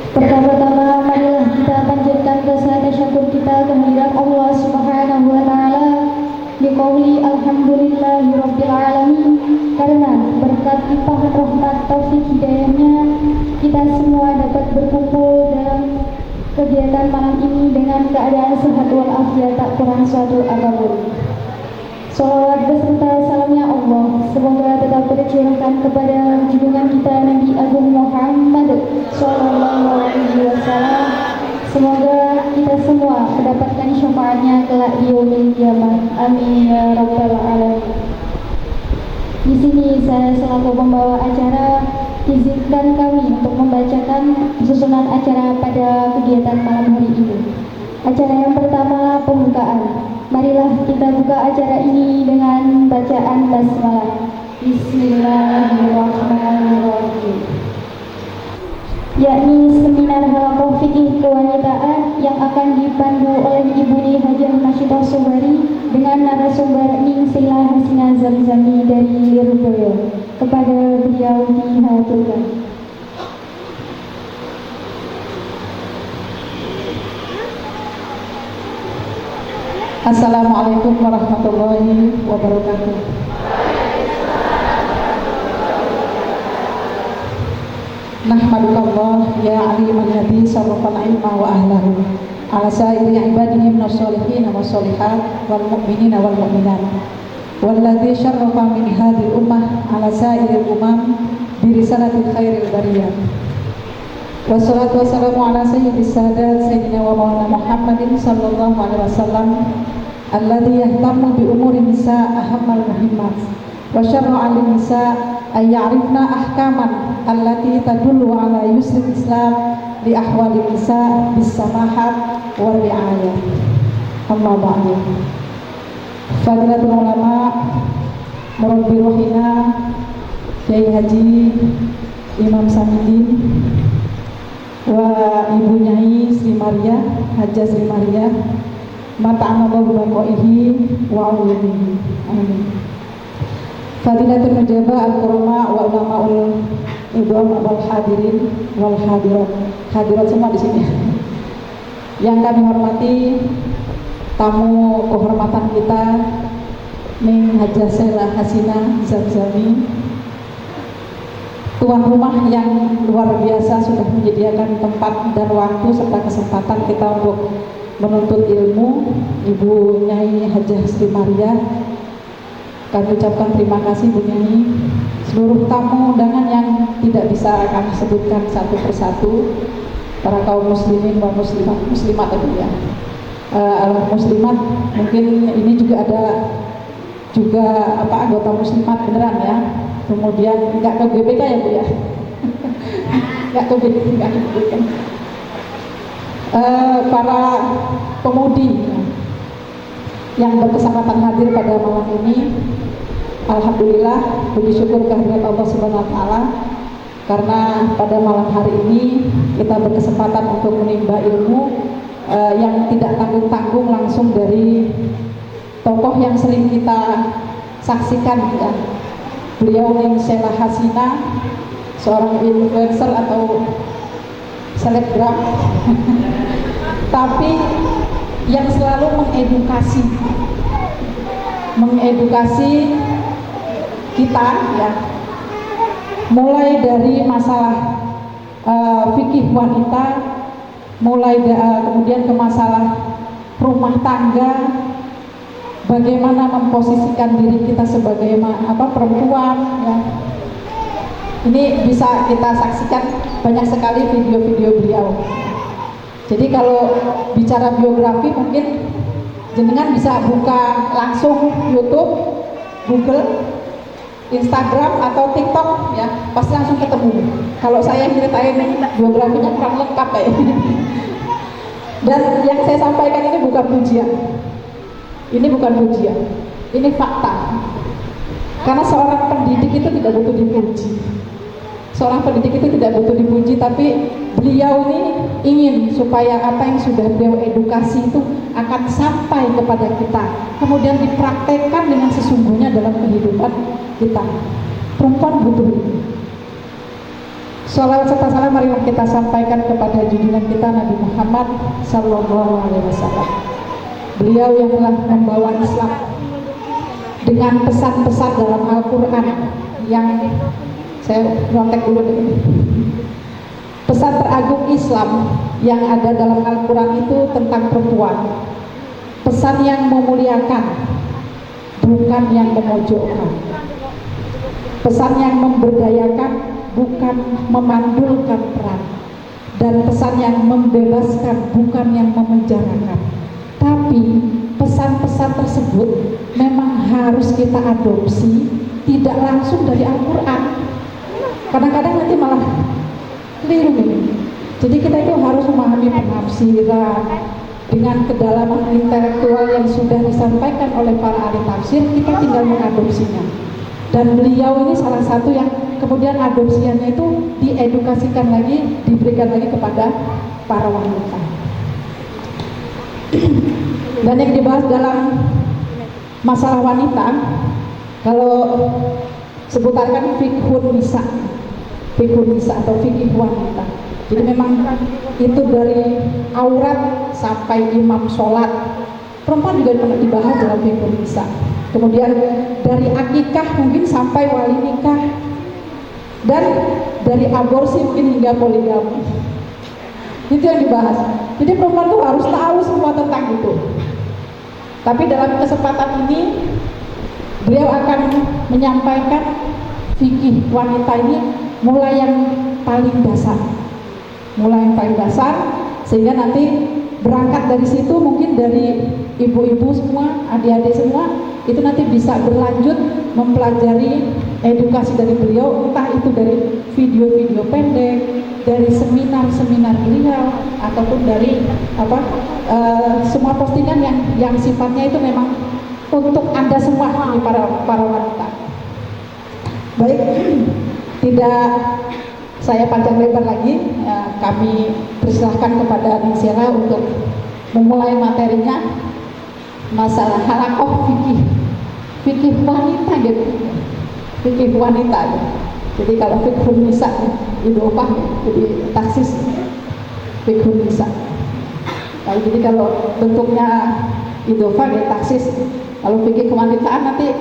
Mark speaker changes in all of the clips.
Speaker 1: Pertama-tama marilah kita panjatkan rasa syukur kita kehadirat Allah Subhanahu wa taala biqauli alhamdulillahi rabbil alamin, karena berkat limpahan rahmat taufik hidayahnya kita semua dapat berkumpul dalam kegiatan malam ini dengan keadaan sehat walafiat tak kurang suatu apapun. Salawat beserta salamnya Allah semoga tetap tercurahkan kepada junjungan kita Nabi Agung Muhammad Sallallahu Alaihi Wasallam. Semoga kita semua mendapatkan syafaatnya kelak di yaumil kiamat. Amin ya rabbal alamin. Di sini saya selaku pembawa acara, izinkan kami untuk membacakan susunan acara pada kegiatan malam hari ini. Acara yang pertama, pembukaan. Marilah kita buka acara ini dengan bacaan basmalah. Bismillahirrahmanirrahim. Yakni seminar halaqah fikih kewanitaan yang akan dipandu oleh Ibu Hajah Nasyidah Sobari dengan narasumber Ningsila Hasina Zamzami dari Lirboyo. Kepada beliau dihaturkan.
Speaker 2: Assalamualaikum warahmatullahi wabarakatuh. Nahmadulillah ya alimul ladzi sarrafal ilma wa ahlahu ala sa'iri ibadihi minas sholihin wa sholihat wal mu'minina wal mu'minat walladzi syarrafa min hadhil ummah ala sa'iril umam bi risalatil khairil bariyah. Wassalatu wassalamu ala sayyidis sadat sayyidina wa maulana Muhammadin sallallahu alaihi wasallam alladzi yahtammu bi umuri nisa ahammal muhimmat wa syarra'a lin nisa ay ya'rifna ahkaman allati tadullu ala yusril islam li ahwali nisa bis samahat wa ri'ayah. Amma ba'du. Fadilatul ulama murabbi rohina Kiai Haji Imam Samidin wa Ibu Nyai Sri Maria Hajah Sri Maria mata'anallahu baqaihi wa awlihi. Amin. Fadilatul Mujaba al-Qurama wa ulama'ul idham wal hadirin wal hadirat. Hadirat semua di sini. Yang kami hormati tamu kehormatan kita Ning Hajah Sela Hasina Zamzami, tuan rumah yang luar biasa sudah menyediakan tempat dan waktu serta kesempatan kita untuk menuntut ilmu. Ibu Nyai Hajah Sri Maria, kami ucapkan terima kasih Bu Nyai. Seluruh tamu undangan yang tidak bisa kami sebutkan satu persatu, para kaum muslimin dan muslimat tadi ya. Muslimat mungkin ini juga ada anggota muslimat beneran ya. Kemudian nggak ke GBK ya Bu ya. Nggak ke GBK. Para pemudi yang berkesempatan hadir pada malam ini, alhamdulillah puji syukur kehadirat Allah Subhanahu wa taala karena pada malam hari ini kita berkesempatan untuk menimba ilmu yang tidak tanggung-tanggung langsung dari tokoh yang sering kita saksikan ya. Beliau Ningsila Hasina, seorang influencer atau selebgram tapi yang selalu mengedukasi kita ya, mulai dari masalah fikih wanita, kemudian ke masalah rumah tangga, bagaimana memposisikan diri kita sebagai perempuan ya. Ini bisa kita saksikan banyak sekali video-video beliau. Jadi kalau bicara biografi mungkin jenengan bisa buka langsung YouTube, Google, Instagram atau TikTok ya, pasti langsung ketemu. Kalau saya ceritain biografinya kurang lengkap kayak ini. Dan yang saya sampaikan ini bukan pujian. Ini bukan pujian. Ini fakta. Karena seorang pendidik itu tidak butuh dipuji. Seorang pendidik itu tidak butuh dipuji, tapi beliau ini ingin supaya apa yang sudah beliau edukasi itu akan sampai kepada kita, kemudian dipraktekkan dengan sesungguhnya dalam kehidupan kita. Perempuan butuh itu. Sholawat serta salam marilah kita sampaikan kepada junjungan kita Nabi Muhammad Sallallahu Alaihi Wasallam. Beliau yang telah membawa Islam dengan pesan-pesan dalam Al-Quran yang saya rontek dulu deh. Pesan teragung Islam yang ada dalam Al-Quran itu tentang perempuan. Pesan yang memuliakan, bukan yang memojokkan. Pesan yang memberdayakan, bukan memandulkan perang. Dan pesan yang membebaskan, bukan yang memenjarakan. Tapi pesan-pesan tersebut memang harus kita adopsi, tidak langsung dari Al-Quran. Kadang-kadang nanti malah keliru nih. Jadi kita itu harus memahami penafsiran dengan kedalaman intelektual yang sudah disampaikan oleh para ahli tafsir, kita tinggal mengadopsinya. Dan beliau ini salah satu yang kemudian adopsiannya itu diedukasikan lagi, diberikan lagi kepada para wanita. Dan yang dibahas dalam masalah wanita, kalau sebutan kan fikhun nisa atau fikih wanita. Jadi memang itu dari aurat sampai imam sholat, perempuan juga dibahas dalam fikhun nisa. Kemudian dari akikah mungkin sampai wali nikah, dan dari aborsi mungkin hingga poligami. Itu yang dibahas. Jadi perempuan itu harus tahu semua tentang itu. Tapi dalam kesempatan ini beliau akan menyampaikan fikih wanita ini mulai yang paling dasar, sehingga nanti berangkat dari situ mungkin dari ibu-ibu semua, adik-adik semua itu nanti bisa berlanjut mempelajari edukasi dari beliau, entah itu dari video-video pendek, dari seminar-seminar beliau, ataupun dari semua postingan yang sifatnya itu memang untuk Anda semua, para wanita. Baik, tidak saya panjang lebar lagi, kami persilahkan kepada Ning Sela untuk memulai materinya, masalah halakoh fikih wanita gitu, fikih wanita gitu. Jadi kalau fikhun nisa itu apa? Jadi taksis fikhun nisa. Nah, jadi kalau bentuknya idofah ya taksis. Kalau fikih kewanitaan nanti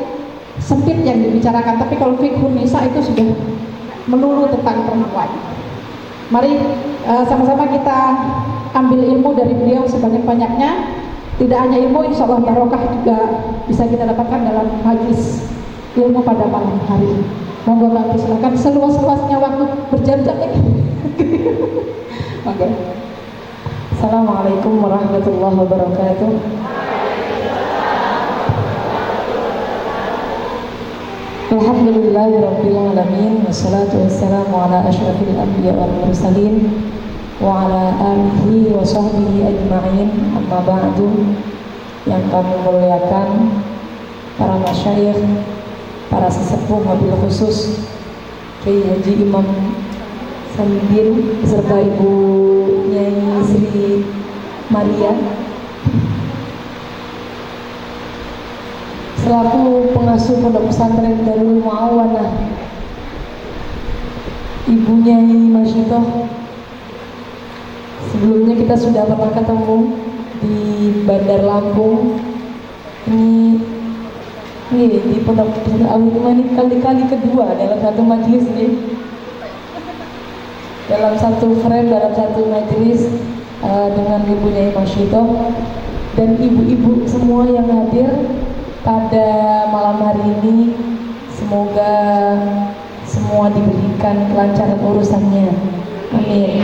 Speaker 2: sempit yang dibicarakan, tapi kalau fikhun nisa itu sudah melulu tentang perempuan. Mari sama-sama kita ambil ilmu dari beliau sebanyak-banyaknya. Tidak hanya ilmu, insya Allah barokah juga bisa kita dapatkan dalam majlis ilmu pada malam hari ini. Monggo nanti silakan seluas-luasnya waktu berjam-jam ini. Oke.
Speaker 3: Assalamualaikum warahmatullahi wabarakatuh. Alhamdulillahirabbil alamin, wassalatu wassalamu ala asyrafil anbiya wal mursalin wa ala alihi wa sahbihi ajma'in. Amma ba'du. Yang kami muliakan para masyayikh, para sesepuh, wabil khusus Kiai Haji Imam Samidin beserta Ibu Nyai Sri Maria selaku pengasuh pondok pesantren Darul Muawanah, Ibu Nyai Masyitoh. Sebelumnya kita sudah pernah ketemu di Bandar Lampung. Ini di pondok pesantren ini kali kedua dalam satu majelis nih. Dalam satu frame, dalam satu majelis dengan Ibu Nyai Masyitoh dan ibu-ibu semua yang hadir pada malam hari ini. Semoga semua diberikan kelancaran urusannya, amin.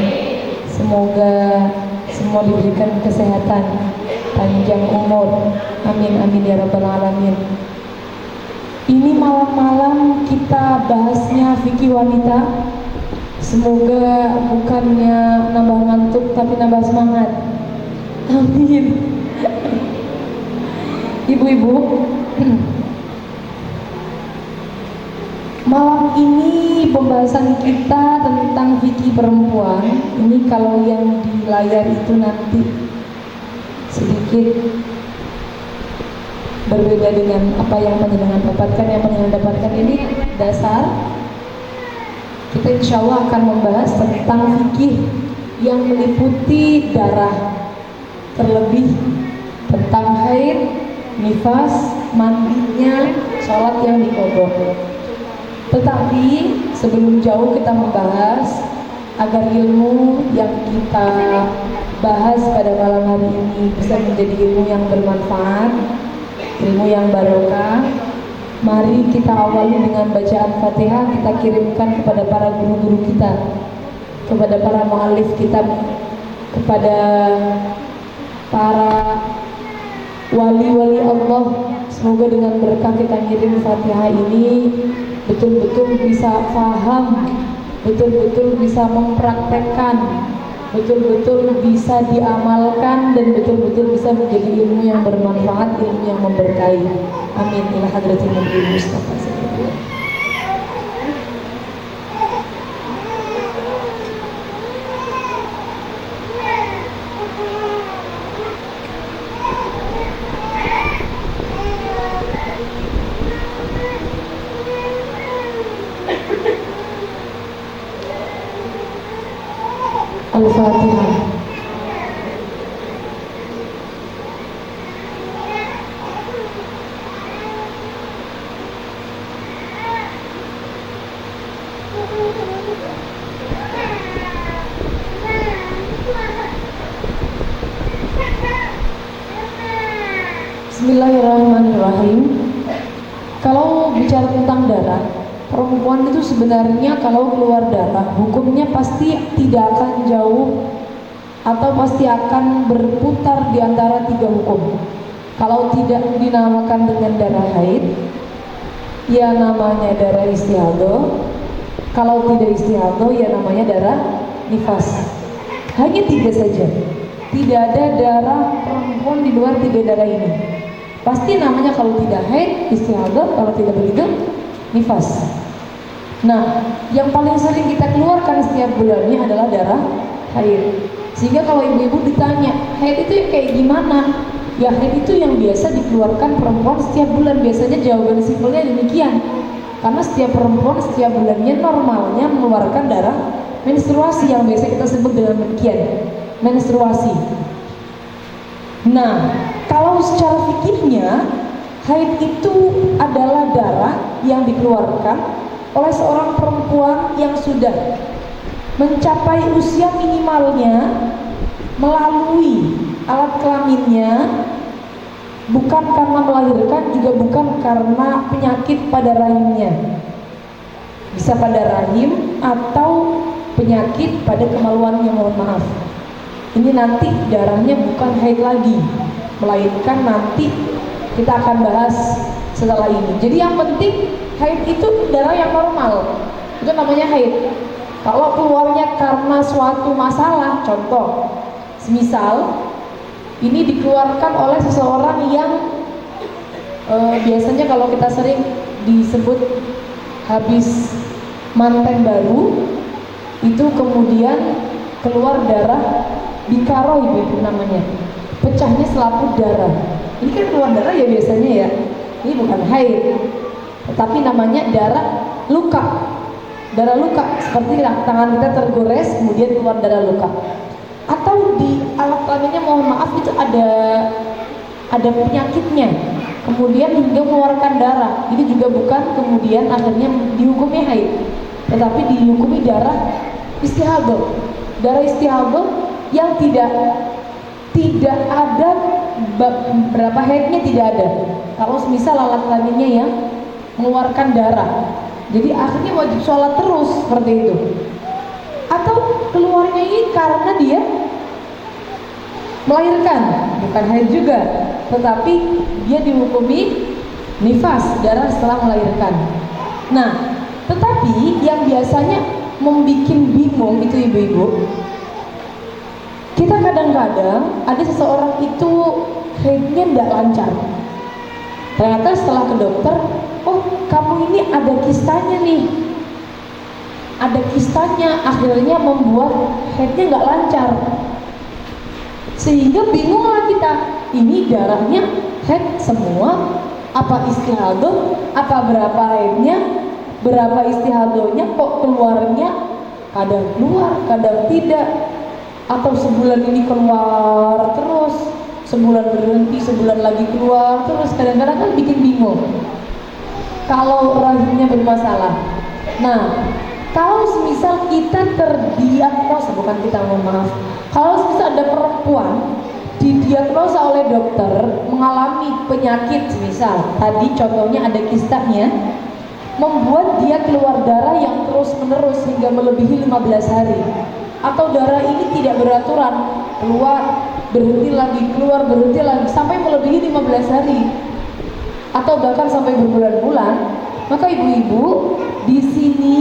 Speaker 3: Semoga semua diberikan kesehatan, panjang umur, amin amin ya rabbal alamin. Ini malam-malam kita bahasnya fikih wanita. Semoga bukannya nambah ngantuk tapi nambah semangat, amin. Ibu-ibu, malam ini pembahasan kita tentang fikih perempuan. Ini kalau yang di layar itu nanti sedikit berbeda dengan apa yang panjenengan dapatkan. Yang panjenengan dapatkan ini dasar, Kita insya Allah akan membahas tentang fikih yang meliputi darah, terlebih tentang haid, nifas, mandinya, sholat yang diqodho. Tetapi sebelum jauh kita membahas, agar ilmu yang kita bahas pada malam hari ini bisa menjadi ilmu yang bermanfaat, ilmu yang barokah, mari kita awali dengan bacaan Fatihah. Kita kirimkan kepada para guru-guru kita, kepada para mu'alif kitab, kepada para wali-wali Allah. Semoga dengan berkah kita ngirim Fatihah ini betul-betul bisa paham, betul-betul bisa mempraktekkan, betul-betul bisa diamalkan, dan betul-betul bisa menjadi ilmu yang bermanfaat, ilmu yang memberkahi. Amin. Ila hadratin Nabi Mustafa sallallahu alaihi wasallam. Al-Fatihah. Bismillahirrahmanirrahim. Kalau bicara tentang darah, perempuan itu sebenarnya kalau keluar darah, hukumnya pasti tidak akan jauh atau pasti akan berputar di antara 3 hukum. Kalau tidak dinamakan dengan darah haid, ya namanya darah istihadah. Kalau tidak istihadah, ya namanya darah nifas. Hanya 3 saja. Tidak ada darah perempuan di luar 3 darah ini. Pasti namanya kalau tidak haid, istihadah, kalau tidak begitu, nifas. Nah, yang paling sering kita keluarkan setiap bulannya adalah darah haid. Sehingga kalau ibu-ibu ditanya, haid itu yang kayak gimana? Ya, haid itu yang biasa dikeluarkan perempuan setiap bulan. Biasanya jawaban simpelnya demikian. Karena setiap perempuan setiap bulannya normalnya mengeluarkan darah menstruasi, yang biasa kita sebut dengan demikian, menstruasi. Nah, kalau secara fikihnya, haid itu adalah darah yang dikeluarkan oleh seorang perempuan yang sudah mencapai usia minimalnya melalui alat kelaminnya, bukan karena melahirkan, juga bukan karena penyakit pada rahimnya. Bisa pada rahim atau penyakit pada kemaluannya, mohon maaf. Ini nanti darahnya bukan haid lagi, melainkan nanti kita akan bahas setelah ini. Jadi yang penting haid itu darah yang normal, itu namanya haid. Kalau keluarnya karena suatu masalah, contoh, semisal ini dikeluarkan oleh seseorang yang biasanya kalau kita sering disebut habis manten baru, itu kemudian keluar darah bikaro, ibu namanya, pecahnya selaput darah. Ini kan keluar darah ya biasanya ya, ini bukan haid, tetapi namanya darah luka. Darah luka seperti tangan kita tergores kemudian keluar darah luka. Atau di alat kelaminnya, mohon maaf, itu ada penyakitnya, kemudian hingga mengeluarkan darah. Ini juga bukan kemudian akhirnya dihukumi haid, tetapi dihukumi darah istihadah. Darah istihadah yang tidak ada berapa haidnya, tidak ada. Kalau semisal alat kelaminnya yang mengeluarkan darah, jadi akhirnya wajib sholat terus seperti itu. Atau keluarnya ini karena dia melahirkan, bukan haid juga, tetapi dia dihukumi nifas, darah setelah melahirkan. Nah, tetapi yang biasanya membuat bingung itu ibu-ibu, kita kadang-kadang ada seseorang itu haidnya tidak lancar. Ternyata setelah ke dokter, oh kamu ini ada kistanya nih, ada kistanya, akhirnya membuat haidnya nggak lancar. Sehingga bingunglah kita, ini darahnya haid semua, apa istihadah, apa berapa haidnya, berapa istihadonya kok keluarnya kadang keluar, kadang tidak, atau sebulan ini keluar terus, sebulan berhenti, sebulan lagi keluar terus, kadang-kadang kan bikin bingung kalau rahimnya bermasalah. Nah, kalau semisal kita terdiagnosa, bukan kita, mohon maaf, kalau semisal ada perempuan didiagnosa oleh dokter mengalami penyakit, misal tadi contohnya ada kistanya, membuat dia keluar darah yang terus menerus hingga melebihi 15 hari, atau darah ini tidak beraturan, keluar berhenti lagi, keluar berhenti lagi sampai melebihi 15 hari atau bahkan sampai berbulan-bulan, maka ibu-ibu di sini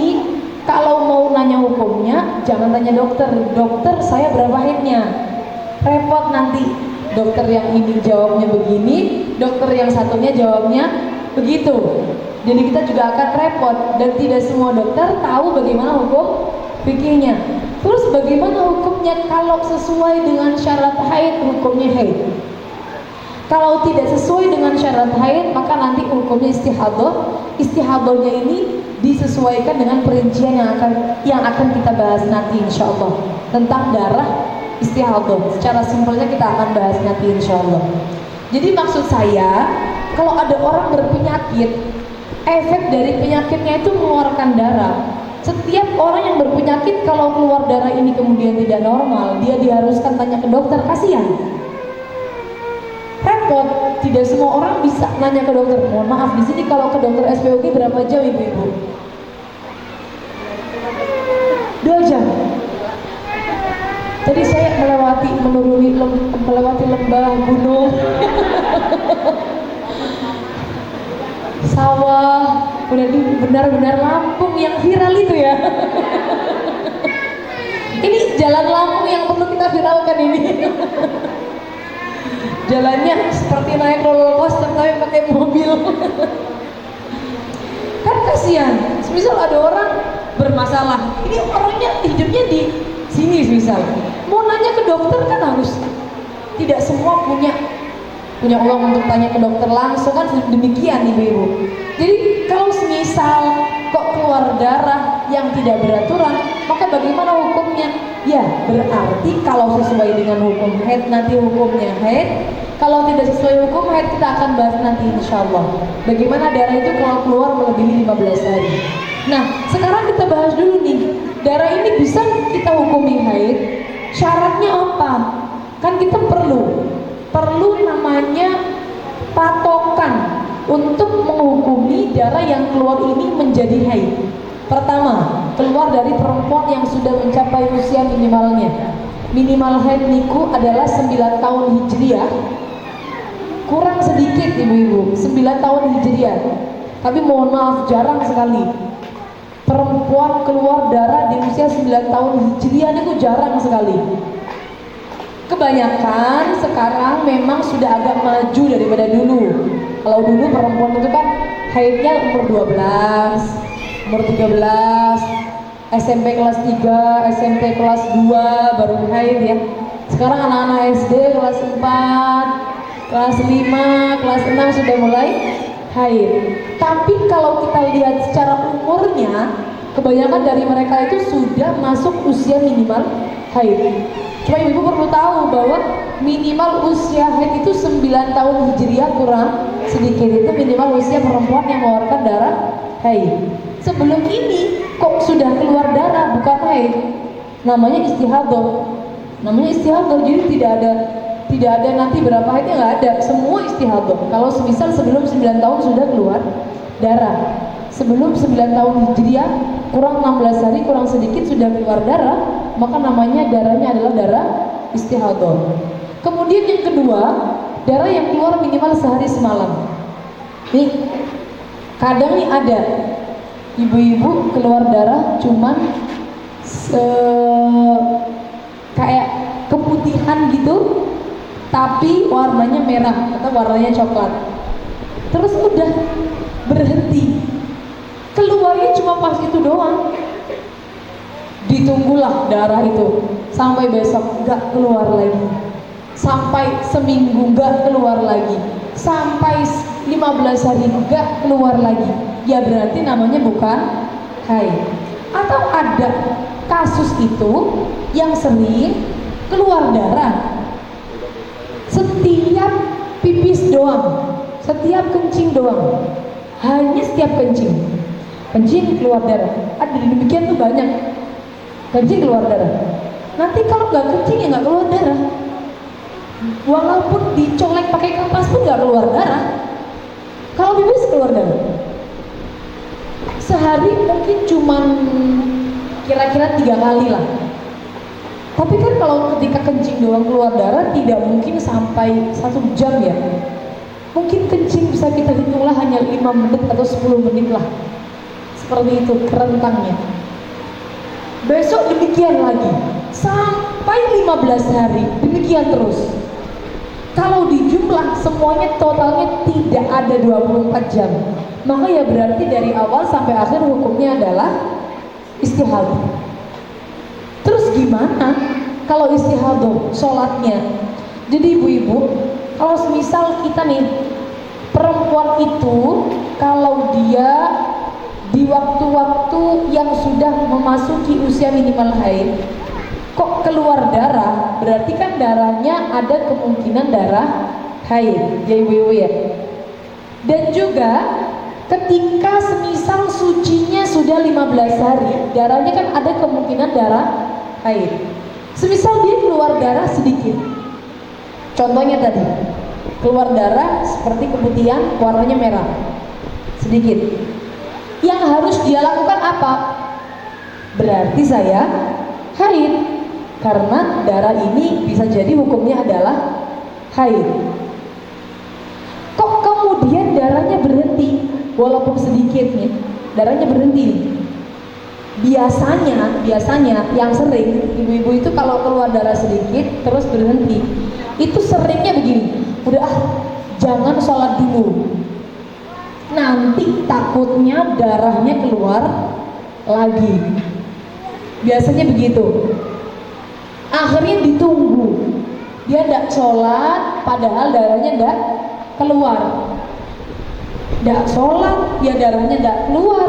Speaker 3: kalau mau nanya hukumnya jangan tanya dokter, dokter saya berapa haidnya, repot nanti. Dokter yang ini jawabnya begini, dokter yang satunya jawabnya begitu. Jadi kita juga akan repot, dan tidak semua dokter tahu bagaimana hukum fikihnya. Terus bagaimana hukumnya kalau sesuai dengan syarat haid, hukumnya haid. Kalau tidak sesuai dengan syarat haid, maka nanti hukumnya istihadah. Istihadahnya ini disesuaikan dengan perincian yang akan kita bahas nanti insya Allah tentang darah istihadah. Secara simpelnya kita akan bahas nanti insya Allah. Jadi maksud saya, kalau ada orang berpenyakit, efek dari penyakitnya itu mengeluarkan darah. Setiap orang yang berpenyakit kalau keluar darah ini kemudian tidak normal, dia diharuskan tanya ke dokter, kasihan. Repot, tidak semua orang bisa nanya ke dokter. Mohon maaf, di sini kalau ke dokter SPOG berapa jam ibu-ibu? 2 jam. Tadi saya melewati lembah, gunung, sawah, udah di benar-benar Lampung yang viral itu ya. Ini jalan Lampung yang perlu kita viralkan ini. Jalannya seperti naik roller coaster tapi pakai mobil. Kan kasihan, misal ada orang bermasalah, ini orangnya hidupnya di sini misal, mau nanya ke dokter kan harus, tidak semua punya uang untuk tanya ke dokter langsung, kan demikian ibu-ibu. Jadi kalau semisal kok keluar darah yang tidak beraturan, maka bagaimana hukumnya? Ya berarti kalau sesuai dengan hukum haid nanti hukumnya haid, kalau tidak sesuai hukum haid kita akan bahas nanti insya Allah bagaimana darah itu kalau keluar melebihi 15 hari. Nah sekarang kita bahas dulu nih, darah ini bisa kita hukumi haid, syaratnya apa? Kan kita perlu namanya patokan untuk menghukumi darah yang keluar ini menjadi haid. Pertama, keluar dari perempuan yang sudah mencapai usia minimalnya. Minimal haid niku adalah 9 tahun hijriah. Kurang sedikit ibu-ibu, 9 tahun hijriah. Tapi mohon maaf, jarang sekali perempuan keluar darah di usia 9 tahun hijriah niku jarang sekali. Kebanyakan sekarang memang sudah agak maju daripada dulu. Kalau dulu perempuan itu kan haidnya umur 12, umur 13, SMP kelas 3, SMP kelas 2 baru haid ya. Sekarang anak-anak SD kelas 4, kelas 5, kelas 6 sudah mulai haid. Tapi kalau kita lihat secara umurnya, kebanyakan dari mereka itu sudah masuk usia minimal haid. Cuma ibu perlu tahu bahwa minimal usia haid itu 9 tahun hijriah, kurang sedikit itu minimal usia perempuan yang mengeluarkan darah haid. Sebelum ini kok sudah keluar darah bukan haid, namanya istihadah. Namanya istihadah, jadi tidak ada nanti berapa haidnya, nggak ada, semua istihadah. Kalau semisal sebelum 9 tahun sudah keluar darah, sebelum 9 tahun hijriah kurang 16 hari, kurang sedikit sudah keluar darah, maka namanya darahnya adalah darah istihadah. Kemudian yang kedua, darah yang keluar minimal sehari semalam. Nih, kadang nih ada ibu-ibu keluar darah cuman kayak keputihan gitu, tapi warnanya merah atau warnanya coklat. Terus udah berhenti, keluarnya cuma pas itu doang. Ditunggulah darah itu sampai besok nggak keluar lagi, sampai seminggu nggak keluar lagi, sampai 15 hari nggak keluar lagi. ya berarti namanya bukan haid. Atau ada kasus itu yang sering keluar darah setiap pipis doang, setiap kencing doang, hanya setiap kencing keluar darah. Ada demikian tuh banyak, kencing keluar darah. Nanti kalau nggak kencing ya nggak keluar darah, walaupun dicolek pakai kapas pun nggak keluar darah. Kalau pipis keluar darah, sehari mungkin cuman kira-kira 3 kali lah. Tapi kan kalau ketika kencing doang keluar darah tidak mungkin sampai 1 jam ya. Mungkin kencing bisa kita hitunglah hanya 5 menit atau 10 menit lah. Seperti itu rentangnya. Besok demikian lagi sampai 15 hari, demikian terus. Kalau dijumlah semuanya totalnya tidak ada 24 jam. Maka ya berarti dari awal sampai akhir hukumnya adalah istihadah. Terus gimana kalau istihadah sholatnya? Jadi ibu-ibu, kalau semisal kita nih, perempuan itu kalau dia di waktu-waktu yang sudah memasuki usia minimal haid kok keluar darah, berarti kan darahnya ada kemungkinan darah haid, ya ibu-ibu ya. Dan juga ketika semisal sucinya sudah 15 hari, darahnya kan ada kemungkinan darah haid. Semisal dia keluar darah sedikit, contohnya tadi keluar darah seperti keputihan warnanya merah sedikit, yang harus dia lakukan apa? Berarti saya haid, karena darah ini bisa jadi hukumnya adalah haid. Kok kemudian darahnya berhenti walaupun sedikit nih, darahnya berhenti. Biasanya yang sering ibu-ibu itu kalau keluar darah sedikit terus berhenti, itu seringnya begini, udah jangan sholat dulu, nanti takutnya darahnya keluar lagi. Biasanya begitu. Akhirnya ditunggu, dia tidak sholat padahal darahnya tidak keluar, tidak sholat ya darahnya tidak keluar.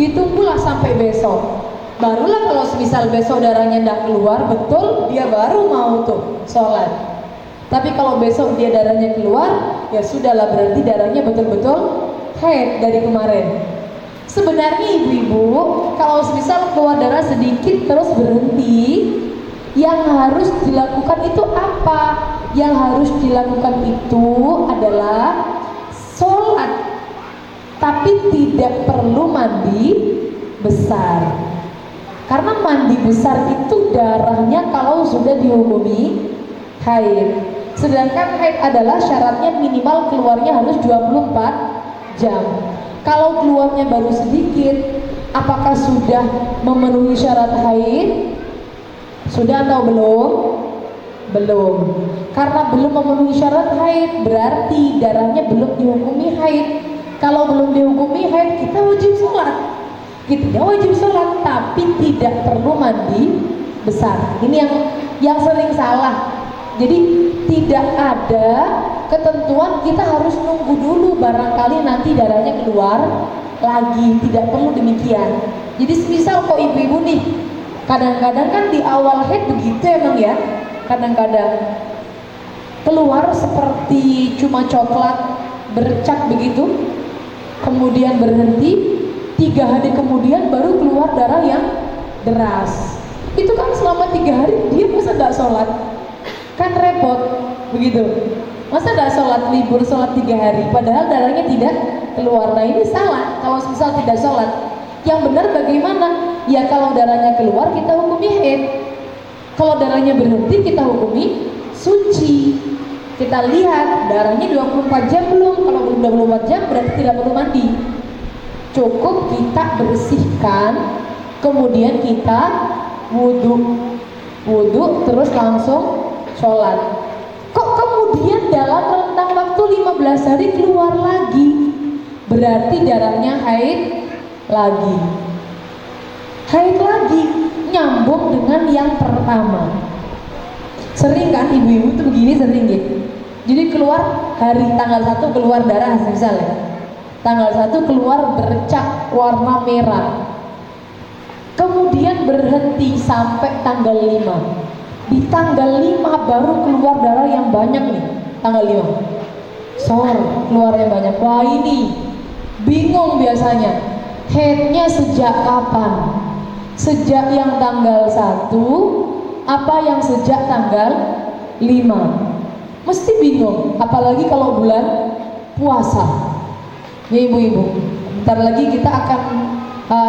Speaker 3: Ditunggulah sampai besok, barulah kalau semisal besok darahnya tidak keluar betul, dia baru mau tuh sholat. Tapi kalau besok dia darahnya keluar, ya sudahlah, berarti darahnya betul-betul haid dari kemarin. Sebenarnya ibu-ibu, kalau semisal keluar darah sedikit terus berhenti, yang harus dilakukan itu apa? Yang harus dilakukan itu adalah sholat, tapi tidak perlu mandi besar. Karena mandi besar itu darahnya kalau sudah dihukumi haid. Sedangkan haid adalah syaratnya minimal keluarnya harus 24 jam. Kalau keluarnya baru sedikit, apakah sudah memenuhi syarat haid? Sudah atau belum? Belum. Karena belum memenuhi syarat haid, berarti darahnya belum dihukumi haid. Kalau belum dihukumi haid, kita wajib sholat. Kita wajib sholat, tapi tidak perlu mandi besar. Ini yang sering salah. Jadi tidak ada ketentuan kita harus nunggu dulu barangkali nanti darahnya keluar lagi. Tidak perlu demikian. Jadi semisal kok ibu-ibu nih, kadang-kadang kan di awal haid begitu emang ya, kadang-kadang keluar seperti cuma coklat bercak begitu, kemudian berhenti, 3 hari kemudian baru keluar darah yang deras. Itu kan selama 3 hari dia masa tidak sholat, kan repot begitu. Masa tidak sholat, libur sholat 3 hari padahal darahnya tidak keluar. Nah ini salah kalau misal tidak sholat. Yang benar bagaimana? Ya kalau darahnya keluar kita hukumi haid, kalau darahnya berhenti kita hukumi suci. Kita lihat darahnya 24 jam belum. Kalau belum 24 jam berarti tidak perlu mandi, cukup kita bersihkan, kemudian kita wudhu terus langsung sholat. Kok kemudian dalam rentang waktu 15 hari keluar lagi? Berarti darahnya haid lagi, nyambung dengan yang pertama. Sering kan ibu-ibu tuh begini, sering gitu. Jadi keluar hari tanggal 1 keluar darah misalnya, Tanggal 1 keluar bercak warna merah. Kemudian berhenti sampai tanggal 5. Di tanggal 5 baru keluar darah yang banyak nih. Tanggal 5 keluar yang banyak. Wah, ini bingung biasanya. Haidnya sejak kapan? Sejak yang tanggal 1 apa yang sejak tanggal 5? Mesti bingung, apalagi kalau bulan puasa. Ya ibu-ibu, bentar lagi kita akan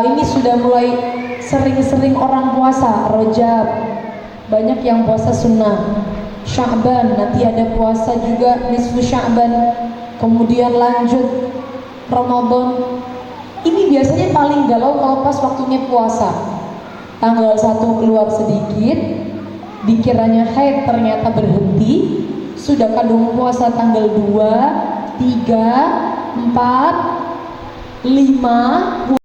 Speaker 3: ini sudah mulai sering-sering orang puasa Rajab, banyak yang puasa sunnah. Sya'ban, nanti ada puasa juga nisfu Sya'ban, kemudian lanjut Ramadan. Ini biasanya paling galau kalau pas waktunya puasa. Tanggal 1 keluar sedikit, dikiranya haid, ternyata berhenti. Sudah kadung puasa tanggal 2, 3, 4, 5